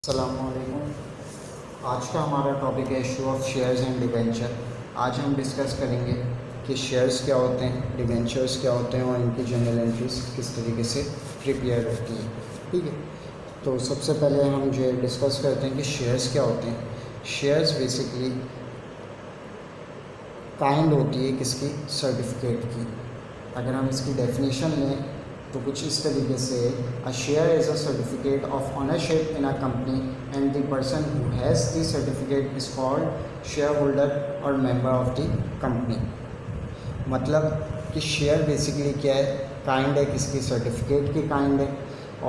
अस्सलामुअलैकुम। आज का हमारा टॉपिक है issue of shares and debenture. आज हम डिस्कस करेंगे कि शेयर्स क्या होते हैं, डिबेंचर्स क्या होते हैं और इनकी जर्नल एंट्रीज किस तरीके से प्रिपेयर होती हैं। ठीक है, तो सबसे पहले हम जो है डिस्कस करते हैं कि शेयर्स क्या होते हैं। शेयर्स बेसिकली काइंड होती है किसकी, सर्टिफिकेट की। अगर हम इसकी डेफिनेशन लें तो कुछ इस तरीके से, a share is a certificate of ownership in a company and the person who has the certificate is called share holder और मेंबर ऑफ द कंपनी। मतलब कि शेयर बेसिकली क्या है, काइंड है किसकी, सर्टिफिकेट की काइंड है।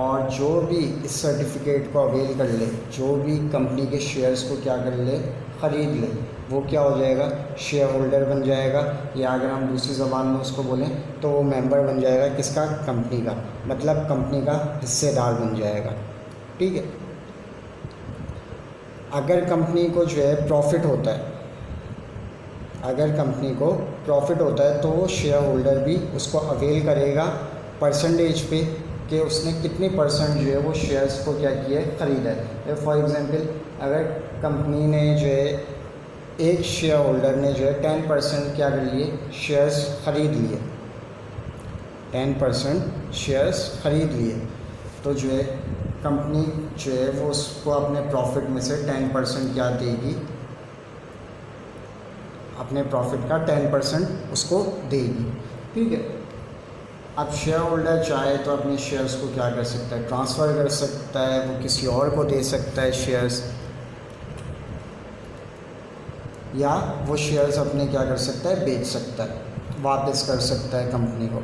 और जो भी इस सर्टिफिकेट को अवेल कर ले, जो भी कंपनी के शेयर्स को क्या कर ले, ख़रीद ले, वो क्या हो जाएगा, शेयर होल्डर बन जाएगा। या अगर हम दूसरी ज़बान में उसको बोलें तो वो मेंबर बन जाएगा किसका, कंपनी का। मतलब कंपनी का हिस्सेदार बन जाएगा। ठीक है, अगर कंपनी को जो है प्रॉफिट होता है, अगर कंपनी को प्रॉफिट होता है तो वो शेयर होल्डर भी उसको अवेल करेगा परसेंटेज पे, कि उसने कितने परसेंट जो है वो शेयर्स को क्या किया है, ख़रीदा है। फॉर एग्ज़ाम्पल, अगर कंपनी ने जो है, एक शेयर होल्डर ने जो है 10% क्या कर लिए, शेयर्स ख़रीद लिए, 10% शेयर्स ख़रीद लिए, तो जो है कंपनी जो है वो उसको अपने प्रॉफिट में से 10% क्या देगी, अपने प्रॉफिट का 10% उसको देगी। ठीक है, अब शेयर होल्डर चाहे तो अपने शेयर्स को क्या कर सकता है, ट्रांसफ़र कर सकता है, वो किसी और को दे सकता है शेयर्स, या वो शेयर्स अपने क्या कर सकता है, बेच सकता है, वापस कर सकता है कंपनी को।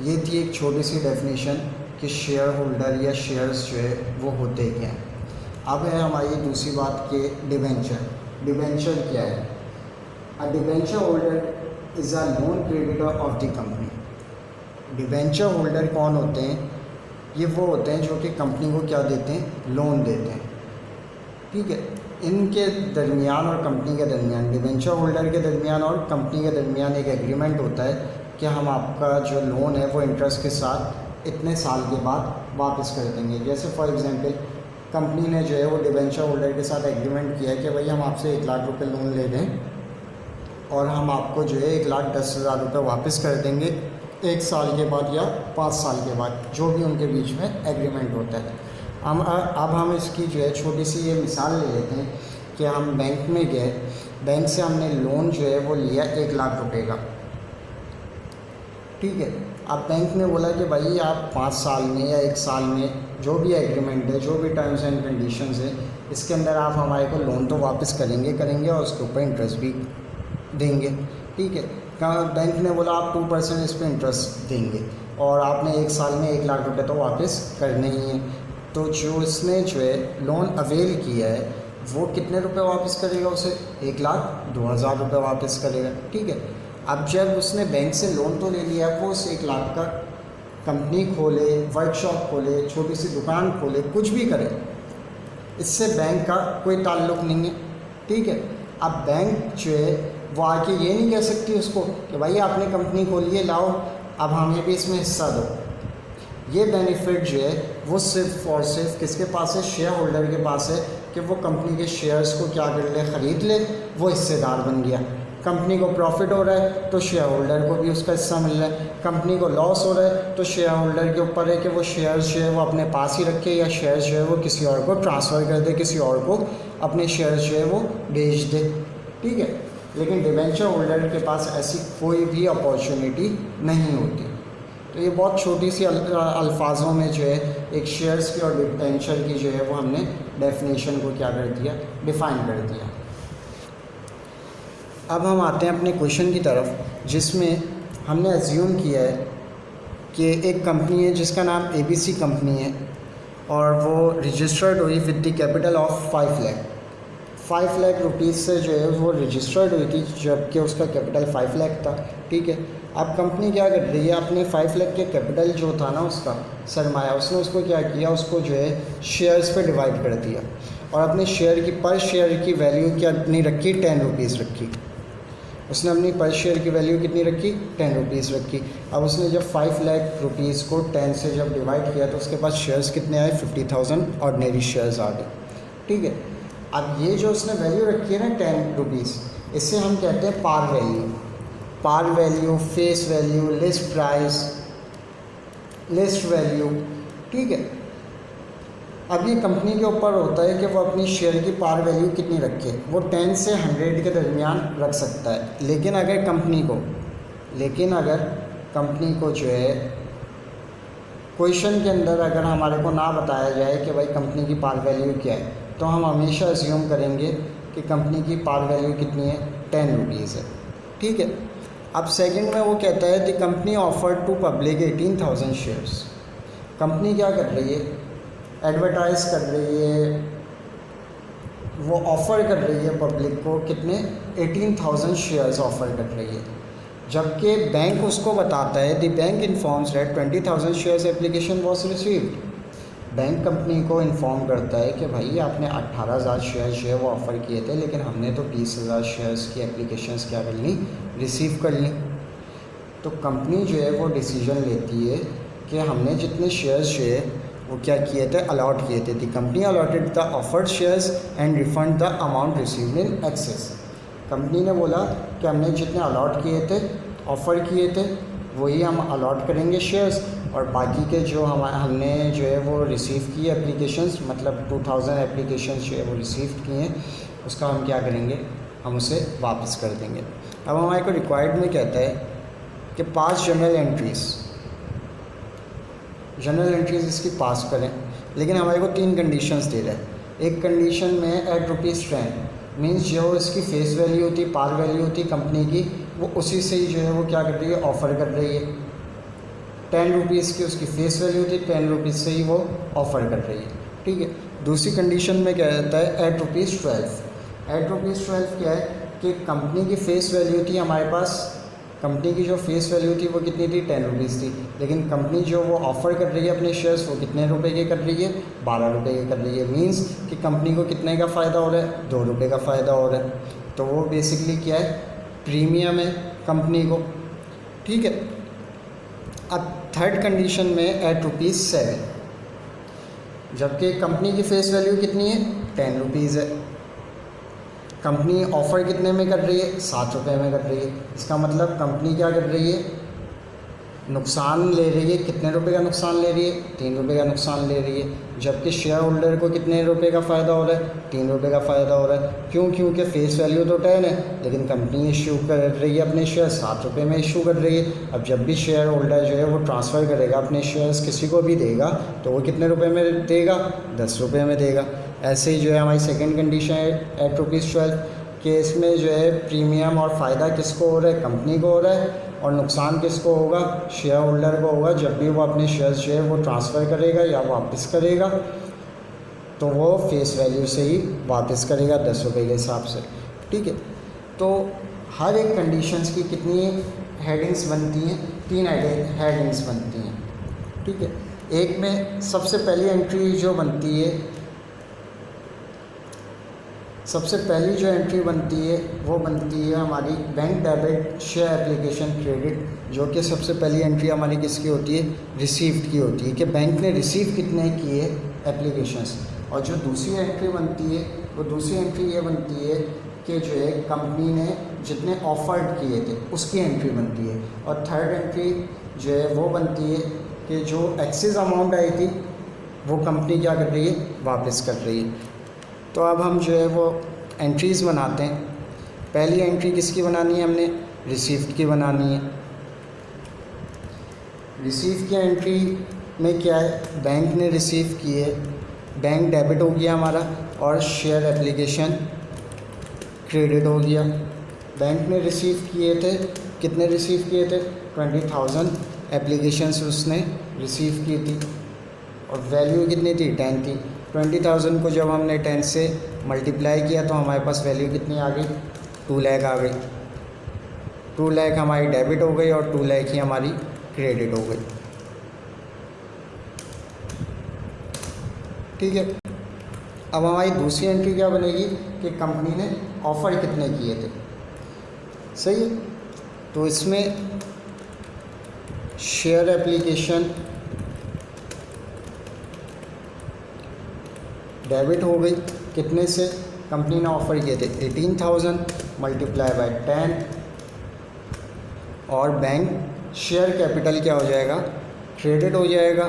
ये थी एक छोटी सी डेफिनेशन कि शेयर होल्डर या शेयर्स जो है वो होते क्या हैं। अब है हमारी दूसरी बात कि डिबेंचर। डिबेंचर क्या है? अ debenture holder is a loan creditor of the company. Debenture holder कौन होते हैं? ये वो होते हैं जो कि कंपनी को क्या देते हैं, लोन देते हैं। ठीक है, इनके दरमियान और कंपनी के दरमियान, डिबेंचर होल्डर के दरमियान और कंपनी के दरमियान एक एग्रीमेंट होता है कि हम आपका जो लोन है वो इंटरेस्ट के साथ इतने साल के बाद वापस कर देंगे। जैसे फॉर एग्जांपल, कंपनी ने जो है वो डिबेंचर होल्डर के साथ एग्रीमेंट किया कि भाई हम आपसे 1 लाख रुपये लोन ले लें और हम आपको जो है 1,10,000 रुपये वापस कर देंगे 1 साल के बाद या 5 साल के बाद, जो भी उनके बीच में एग्रीमेंट होता है। अब हम इसकी जो है छोटी सी ये मिसाल ले लेते हैं कि हम बैंक में गए, बैंक से हमने लोन जो है वो लिया 1 लाख रुपए का। ठीक है, अब बैंक ने बोला कि भाई आप 5 साल में या 1 साल में जो भी एग्रीमेंट है, जो भी टर्म्स एंड कंडीशंस है, इसके अंदर आप हमारे को लोन तो वापस करेंगे और उसके ऊपर इंटरेस्ट भी देंगे। ठीक है, बैंक ने बोला आप 2% इस पर इंटरेस्ट देंगे और आपने 1 साल में 1 लाख रुपए तो वापस करने ही हैं। तो जो इसने जो है लोन अवेल किया है वो कितने रुपए वापस करेगा, उसे 1,02,000 रुपये वापस करेगा। ठीक है, अब जब उसने बैंक से लोन तो ले लिया, वो उस 1 लाख का कंपनी खोले, वर्कशॉप खोले, छोटी सी दुकान खोले, कुछ भी करे, इससे बैंक का कोई ताल्लुक़ नहीं है। ठीक है, अब बैंक जो है वो आके ये नहीं कह सकती उसको कि भाई आपने कंपनी खोली है, लाओ अब हमें भी इसमें हिस्सा दो। ये बेनिफिट जो है वो सिर्फ और सिर्फ किसके पास है, शेयर होल्डर के पास है, कि वो कंपनी के शेयर्स को क्या कर ले, ख़रीद ले, वो हिस्सेदार बन गया। कंपनी को प्रॉफिट हो रहा है तो शेयर होल्डर को भी उसका हिस्सा मिल रहा है, कंपनी को लॉस हो रहा है तो शेयर होल्डर के ऊपर है कि वो शेयर्स जो है वो अपने पास ही रखे, या शेयर्स जो है वो किसी और को ट्रांसफ़र कर दे, किसी और को अपने शेयर्स जो है वो बेच दे। ठीक है, लेकिन डिबेंचर होल्डर के पास ऐसी कोई भी अपॉर्चुनिटी नहीं होती। तो ये बहुत छोटी सी अल्फाजों में जो है एक शेयर्स की और डिबेंचर की जो है वो हमने डेफिनेशन को क्या कर दिया, डिफ़ाइन कर दिया। अब हम आते हैं अपने क्वेश्चन की तरफ, जिसमें हमने अज्यूम किया है कि एक कंपनी है जिसका नाम ABC कंपनी है और वो रजिस्टर्ड हुई with the capital of 5 lakh rupees से जो है वो रजिस्टर्ड हुई थी, जबकि उसका कैपिटल 5 लाख था। ठीक है, अब कंपनी क्या कर रही है, अपने 5 लाख के कैपिटल जो था ना, उसका सरमाया, उसने उसको क्या किया, उसको जो है शेयर्स पे डिवाइड कर दिया और अपने शेयर की पर शेयर की वैल्यू क्या नहीं रखी, 10 रुपीज़ रखी। उसने अपनी पर शेयर की वैल्यू कितनी रखी, 10 रुपीज़ रखी। अब उसने जब 5 लाख रुपीज़ को 10 से जब डिवाइड किया तो उसके पास शेयर्स कितने आए, 50,000 ऑर्डिनरी शेयर्स आ गए। ठीक है, अब ये जो उसने वैल्यू रखी है ना 10 रुपीज़, इसे हम कहते हैं par value. Par value, face value, list price, list value. ठीक है, अब ये कंपनी के ऊपर होता है कि वो अपनी शेयर की पार वैल्यू कितनी रखे। वो 10 से 100 के दरमियान रख सकता है। लेकिन अगर कंपनी को जो है क्वेश्चन के अंदर अगर हमारे को ना बताया जाए कि भाई कंपनी की पार वैल्यू क्या है, तो हम हमेशा अज्यूम करेंगे कि कंपनी की पार वैल्यू कितनी है, 10 रुपीज़ है। ठीक है, अब सेकंड में वो कहता है the company offer to public 18,000 shares. Company क्या कर रही है, एडवर्टाइज़ कर रही है, वो ऑफ़र कर रही है पब्लिक को कितने, 18,000 शेयर्स ऑफ़र कर रही है। जबकि बैंक उसको बताता है the bank informs that 20,000 shares application was received. Bank company को इन्फॉर्म करता है कि भाई आपने 18,000 शेयर्स जो है वो ऑफ़र किए थे, लेकिन हमने तो 20,000 शेयर्स की एप्लीकेशंस क्या कर ली, रिसीव कर ली। तो कंपनी जो है वो डिसीजन लेती है कि हमने जितने शेयर्स जो है वो क्या किए थे, अलॉट किए थे। The company allotted the offered shares and refund the amount received in excess. Company ने बोला कि हमने जितने अलॉट किए थे, ऑफ़र किए थे, वही हम अलॉट करेंगे शेयर्स, और बाकी के जो हमने जो है वो रिसीव किए एप्लीकेशंस, मतलब 2000 एप्लीकेशंस जो है वो रिसीव किए हैं, उसका हम क्या करेंगे, हम उसे वापस कर देंगे। अब हमारे को रिक्वायर्ड में कहता है कि 5 जनरल एंट्रीज़ इसकी पास करें, लेकिन हमारे को 3 कंडीशंस दे रहा है। एक कंडीशन में एट ₹10 मीन्स जो इसकी फेस वैल्यू होती, पार वैल्यू होती कंपनी की, वो उसी से ही जो है वो क्या कर रही है, ऑफ़र कर रही है। 10 रुपीज़ की उसकी फेस वैल्यू होती, 10 रुपीज़ से ही वो ऑफ़र कर रही है। ठीक है, दूसरी कंडीशन में क्या रहता है, एट ₹12। एट ₹12 क्या है कि कंपनी की फेस वैल्यू थी हमारे पास, कंपनी की जो फेस वैल्यू थी वो कितनी थी, 10 रुपीज़ थी, लेकिन कंपनी जो वो ऑफ़र कर रही है अपने शेयर्स वो कितने रुपए के कर रही है, 12 रुपये के कर रही है। मींस कि कंपनी को कितने का फ़ायदा हो रहा है, 2 रुपये का फ़ायदा हो रहा है। तो वो बेसिकली क्या है, प्रीमियम है कंपनी को। ठीक है, अब थर्ड कंडीशन में एट ₹7, जबकि कंपनी की फेस वैल्यू कितनी है, 10 रुपीज़ है। कंपनी ऑफ़र कितने में कर रही है, 7 रुपये में कर रही है। इसका मतलब कंपनी क्या कर रही है, नुकसान ले रही है। कितने रुपए का नुकसान ले रही है, 3 रुपये का नुकसान ले रही है। जबकि शेयर होल्डर को कितने रुपए का फ़ायदा हो रहा है, 3 रुपये का फ़ायदा हो रहा है। क्यों, क्योंकि फेस वैल्यू तो 10 है, लेकिन कंपनी इशू कर रही है अपने शेयर 7 रुपये में इशू कर रही है। अब जब भी शेयर होल्डर जो है वो ट्रांसफ़र करेगा अपने शेयर्स किसी को भी देगा, तो वो कितने रुपये में देगा, 10 रुपये में देगा। ऐसे ही जो है हमारी सेकंड कंडीशन है एट ₹12 कि इसमें जो है प्रीमियम और फ़ायदा किसको हो रहा है, कंपनी को हो रहा है, और नुकसान किसको होगा, शेयर होल्डर को होगा। जब भी वो अपने शेयर्स जो है वो ट्रांसफ़र करेगा या वापस करेगा, तो वो फेस वैल्यू से ही वापस करेगा 10 रुपये के हिसाब से। ठीक है, तो हर एक कंडीशंस की कितनी हेडिंग्स बनती हैं, 3 हेडिंग्स बनती हैं। ठीक है, एक में सबसे पहली एंट्री जो बनती है, सबसे पहली जो एंट्री बनती है वो बनती है हमारी bank debit share application credit, जो कि सबसे पहली एंट्री हमारी किसकी होती है, रिसीव्ड की होती है, कि बैंक ने रिसीव कितने किए एप्लीकेशंस। और जो दूसरी एंट्री बनती है वो दूसरी एंट्री ये बनती है कि जो है कंपनी ने जितने ऑफर्ड किए थे उसकी एंट्री बनती है। और थर्ड एंट्री जो है वो बनती है कि जो एक्सेस अमाउंट आई थी वो कंपनी क्या कर रही है, वापस कर रही है। तो अब हम जो है वो एंट्रीज़ बनाते हैं। पहली एंट्री किसकी बनानी है, हमने रिसीव्ड की बनानी है। रिसीव की एंट्री में क्या है, बैंक ने रिसीव किए, बैंक डेबिट हो गया हमारा, और शेयर एप्लीकेशन क्रेडिट हो गया। बैंक ने रिसीव किए थे, कितने रिसीव किए थे, 20,000 एप्लीकेशंस उसने रिसीव की थी, और वैल्यू कितनी थी, 10 थी। 20,000 को जब हमने 10 से मल्टीप्लाई किया तो हमारे पास वैल्यू कितनी आ गई, 2 लाख आ गई। 2 लाख हमारी डेबिट हो गई और 2 लाख ही हमारी क्रेडिट हो गई। ठीक है, अब हमारी दूसरी एंट्री क्या बनेगी कि कंपनी ने ऑफ़र कितने किए थे। सही है। तो इसमें शेयर एप्लीकेशन डेबिट हो गई, कितने से, कंपनी ने ऑफ़र किए थे 18,000 मल्टीप्लाई बाय 10, और बैंक शेयर कैपिटल क्या हो जाएगा, क्रेडिट हो जाएगा,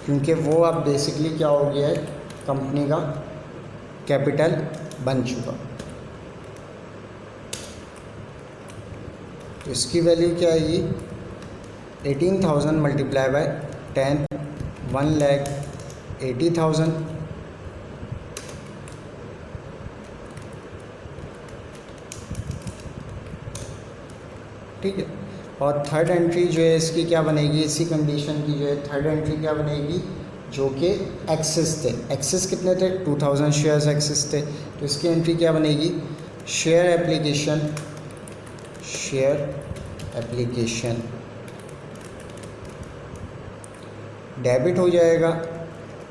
क्योंकि वो अब बेसिकली क्या हो गया है, कंपनी का कैपिटल बन चुका। तो इसकी वैल्यू क्या आएगी, 18,000 मल्टीप्लाई बाय 10, 1,80,000। ठीक है। और थर्ड एंट्री जो है इसकी क्या बनेगी, इसी कंडीशन की जो है थर्ड एंट्री क्या बनेगी, जो कि एक्सेस थे, एक्सेस कितने थे, 2000 शेयर्स एक्सेस थे। तो इसकी एंट्री क्या बनेगी, शेयर एप्लीकेशन डेबिट हो जाएगा,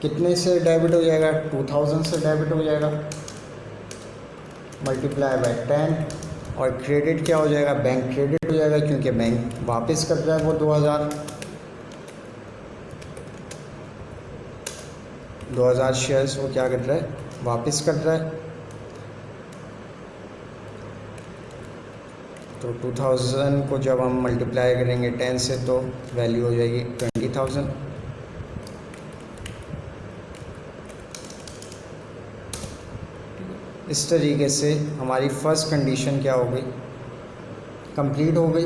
कितने से डेबिट हो जाएगा, 2000 से डेबिट हो जाएगा मल्टीप्लाई बाय 10, और क्रेडिट क्या हो जाएगा, बैंक क्रेडिट हो जाएगा, क्योंकि बैंक वापस कर रहा है वो 2000 शेयर्स वो क्या कर रहा है, वापस कर रहा है। तो 2000 को जब हम मल्टीप्लाई करेंगे 10 से तो वैल्यू हो जाएगी 20,000। इस तरीके से हमारी फर्स्ट कंडीशन क्या हो गई, कंप्लीट हो गई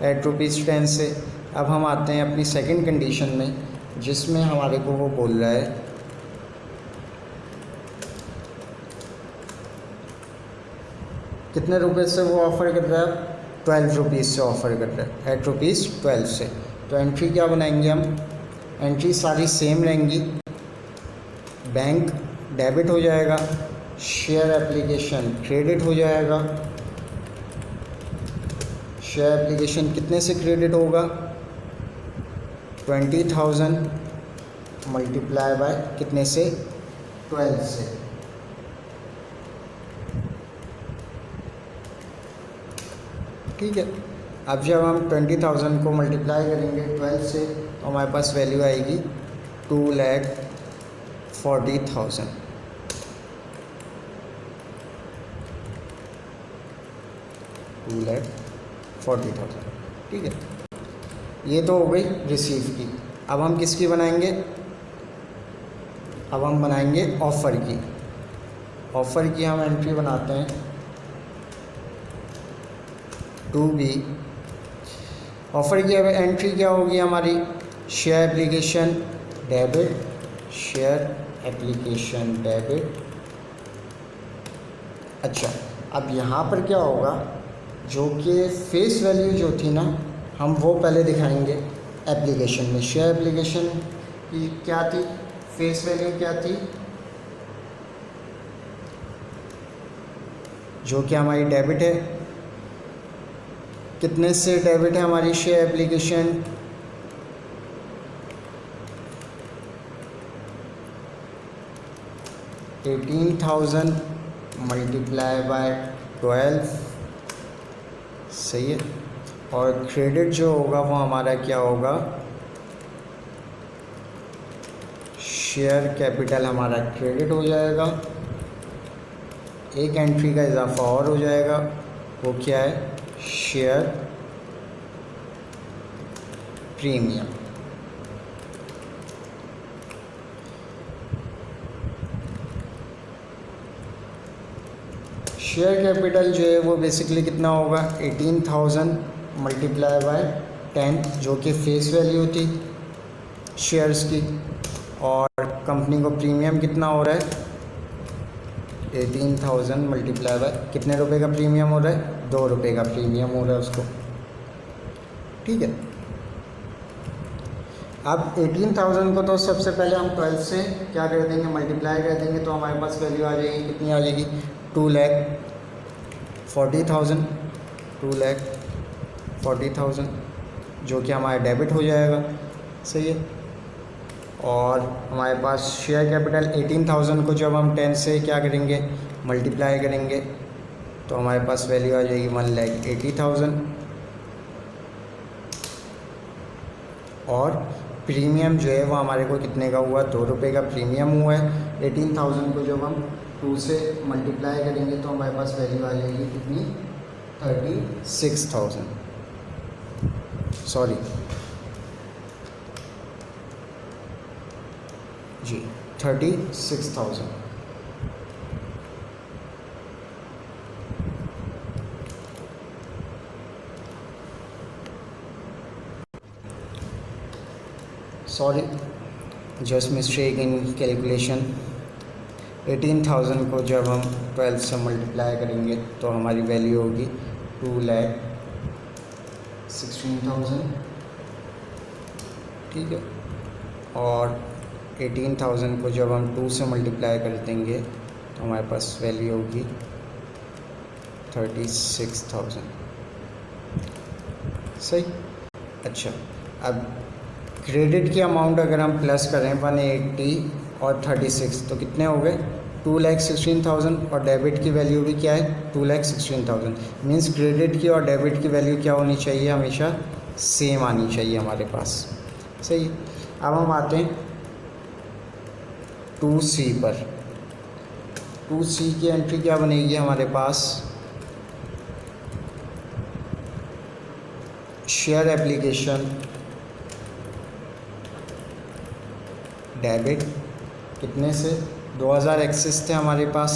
एट ₹10 से। अब हम आते हैं अपनी सेकंड कंडीशन में, जिसमें हमारे को वो बोल रहा है कितने रुपए से वो ऑफ़र कर रहा है, 12 रुपीज़ से ऑफ़र कर रहा है, एट ₹12 से। तो एंट्री क्या बनाएंगे हम, एंट्री सारी सेम रहेंगी, बैंक डेबिट हो जाएगा, शेयर एप्लीकेशन क्रेडिट हो जाएगा। शेयर एप्लीकेशन कितने से क्रेडिट होगा, 20,000 मल्टीप्लाई बाय कितने से, 12 से। ठीक है। अब जब हम 20,000 को मल्टीप्लाई करेंगे 12 से तो हमारे पास वैल्यू आएगी 2,40,000। ठीक है। ये तो हो गई रिसीव की। अब हम किसकी बनाएंगे, अब हम बनाएंगे ऑफ़र की। ऑफ़र की हम एंट्री बनाते हैं, टू बी। ऑफ़र की अब एंट्री क्या होगी हमारी, share application debit, share application debit. अच्छा, अब यहाँ पर क्या होगा, जो कि फेस वैल्यू जो थी ना, हम वो पहले दिखाएंगे एप्लीकेशन में। शेयर एप्लीकेशन की क्या थी, फेस वैल्यू क्या थी, जो कि हमारी डेबिट है। कितने से डेबिट है हमारी शेयर एप्लीकेशन, 18,000 मल्टीप्लाई बाय 12। सही है। और क्रेडिट जो होगा वो हमारा क्या होगा, शेयर कैपिटल हमारा क्रेडिट हो जाएगा। एक एंट्री का इजाफा और हो जाएगा, वो क्या है, शेयर प्रीमियम। शेयर कैपिटल जो है वो बेसिकली कितना होगा, 18,000 मल्टीप्लाई बाय 10, जो कि फेस वैल्यू थी शेयर्स की। और कंपनी को प्रीमियम कितना हो रहा है, 18,000 मल्टीप्लाई बाय कितने रुपए का प्रीमियम हो रहा है, 2 रुपये का प्रीमियम हो रहा है उसको। ठीक है। अब 18,000 को तो सबसे पहले हम 12 से क्या कर देंगे, मल्टीप्लाई कर देंगे, तो हमारे पास वैल्यू आ जाएगी, कितनी आ जाएगी, 2,40,000, 2,40,000, जो कि हमारा डेबिट हो जाएगा। सही है। और हमारे पास शेयर कैपिटल 18,000 को जब हम 10 से क्या करेंगे, मल्टीप्लाई करेंगे, तो हमारे पास वैल्यू आ जाएगी 1,80,000। और प्रीमियम जो है वो हमारे को कितने का हुआ, 2 रुपये का प्रीमियम हुआ है। 18,000 को जब हम 2 से मल्टीप्लाई करेंगे तो हमारे पास वैल्यू आ जाएगी कितनी, 36,000, sorry ji 36,000। Sorry, just mistake in calculation. 18,000 को जब हम 12 से मल्टीप्लाई करेंगे तो हमारी वैल्यू होगी 2,16,000, ठीक है। और 18,000 को जब हम 2 से मल्टीप्लाई कर देंगे तो हमारे पास वैल्यू होगी 36,000, सही। अच्छा, अब क्रेडिट की अमाउंट अगर हम प्लस करें 180 और 36 तो कितने हो गए, 2,16,000। और डेबिट की वैल्यू भी क्या है, 2,16,000। मीन्स क्रेडिट की और डेबिट की वैल्यू क्या होनी चाहिए, हमेशा सेम आनी चाहिए हमारे पास, सही। अब हम आते हैं 2C पर। 2C की एंट्री क्या बनेगी हमारे पास, शेयर एप्लीकेशन डेबिट कितने से, 2,000 एक्सेस थे हमारे पास,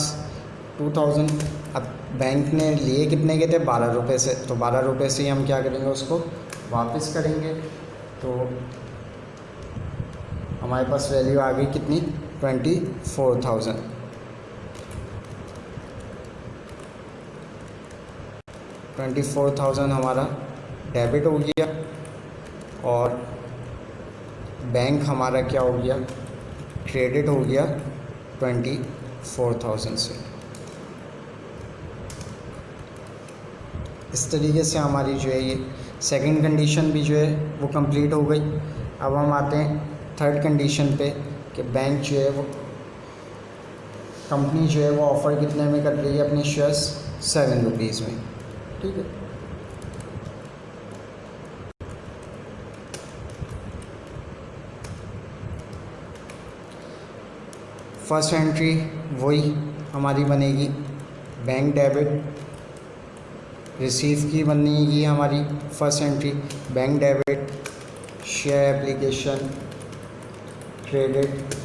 2,000। अब बैंक ने लिए कितने के थे, 12 रुपये से, तो 12 रुपये से ही हम क्या करेंगे, उसको वापस करेंगे। तो हमारे पास वैल्यू आ गई कितनी, 24,000। 24,000 हमारा डेबिट हो गया और बैंक हमारा क्या हो गया, क्रेडिट हो गया 24,000 से। इस तरीके से हमारी जो है ये सेकंड कंडीशन भी जो है वो कंप्लीट हो गई। अब हम आते हैं थर्ड कंडीशन पे कि बैंक जो है वो, कंपनी जो है वो ऑफ़र कितने में कर रही है अपने शेयर्स, 7 रुपीज़ में, ठीक है। फर्स्ट एंट्री वही हमारी बनेगी, बैंक डेबिट। रिसीव की बनेगी हमारी first entry, bank debit, share application credit.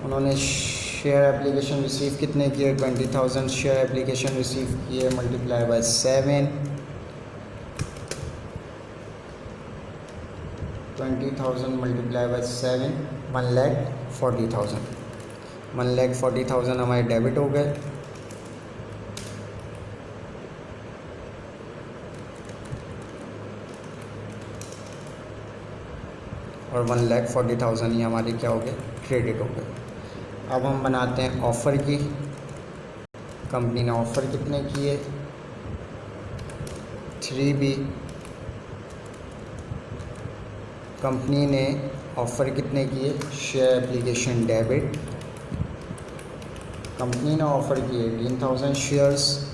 उन्होंने शेयर एप्लीकेशन रिसीव कितने किए, 20,000 शेयर एप्लीकेशन रिसीव किए, मल्टीप्लाई बाय 7, 20,000 मल्टीप्लाई बाय 7, 1,40,000। 1,40,000 हमारे डेबिट हो गए। और 1,40,000 ही हमारे क्या हो गए, क्रेडिट हो गए। अब हम बनाते हैं ऑफ़र की। कंपनी ने ऑफ़र कितने किए, 3B। कंपनी ने ऑफ़र कितने किए, शेयर एप्लीकेशन डेबिट। कंपनी ने ऑफ़र किए 18,000 शेयर्स।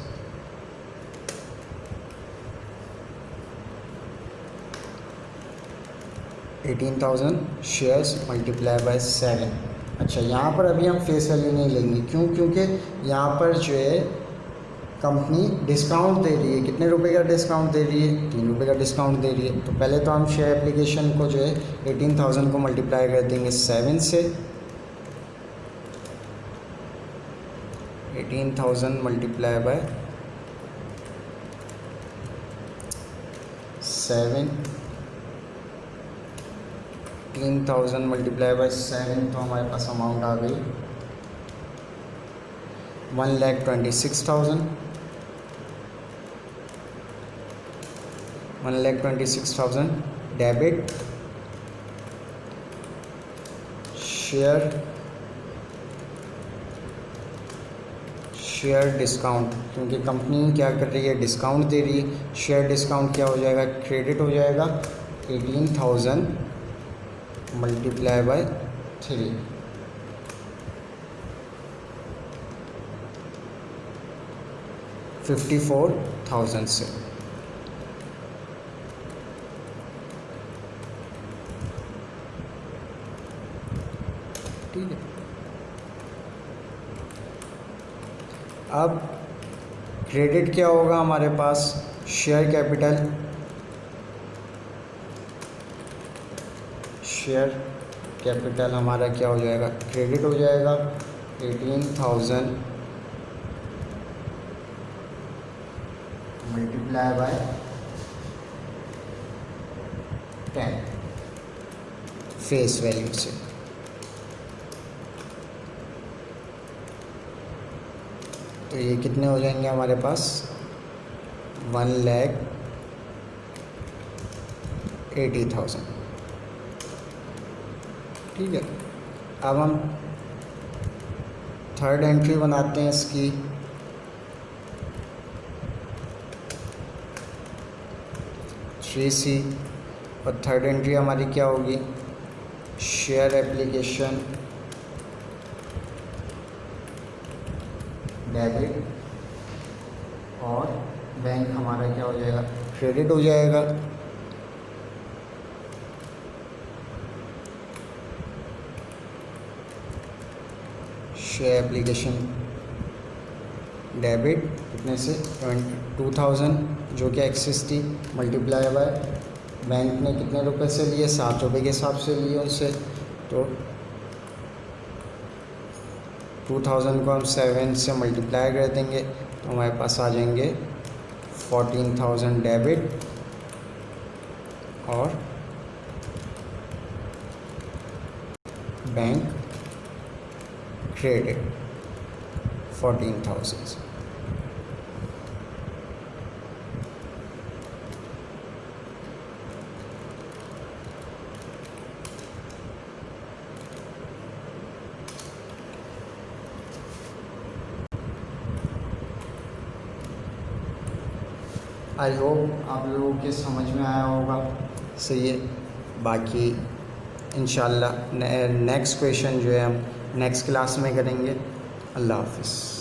Shares multiply by 7। अच्छा, यहाँ पर अभी हम फेस वैल्यू नहीं लेंगे, क्यों, क्योंकि यहाँ पर जो है कंपनी डिस्काउंट दे रही है। कितने रुपए का डिस्काउंट दे रही है, 3 रुपये का डिस्काउंट दे रही है। तो पहले तो हम शेयर एप्लीकेशन को जो है 18,000 को मल्टीप्लाई कर देंगे 7 से। 18,000 मल्टीप्लाई बाय 7, 3,000 मल्टीप्लाई बाय 7, तो हमारे पास अमाउंट आ गई 1,26,000। 1,26,000 डेबिट, शेयर डिस्काउंट, क्योंकि कंपनी क्या कर रही है, डिस्काउंट दे रही है। शेयर डिस्काउंट क्या हो जाएगा, क्रेडिट हो जाएगा। 18,000 मल्टीप्लाई बाय 3, 54,000 से। ठीक है, अब क्रेडिट क्या होगा हमारे पास, शेयर कैपिटल, शेयर कैपिटल हमारा क्या हो जाएगा, क्रेडिट हो जाएगा 18,000 मल्टीप्लाई बाय 10 फेस वैल्यू से। तो ये कितने हो जाएंगे हमारे पास, 1,80,000। ठीक है, अब हम थर्ड एंट्री बनाते हैं इसकी। थ्री सी, और थर्ड एंट्री हमारी क्या होगी, शेयर एप्लीकेशन डेबिट, और बैंक हमारा क्या हो जाएगा, क्रेडिट हो जाएगा। शेयर एप्लीकेशन डेबिट कितने से, 22,000 जो कि एक्सेस थी, मल्टीप्लाई बाय बैंक ने कितने रुपए से लिए, 7 रुपये के हिसाब से लिए उनसे। तो 2000 को हम 7 से मल्टीप्लाई कर देंगे तो हमारे पास आ जाएंगे 14,000 डेबिट और बैंक क्रेडिट 14,000। आई होप आप लोगों के समझ में आया होगा, सही है। बाकी इंशाल्लाह नेक्स्ट क्वेश्चन जो है हम नेक्स्ट क्लास में करेंगे। अल्लाह हाफ़िज़।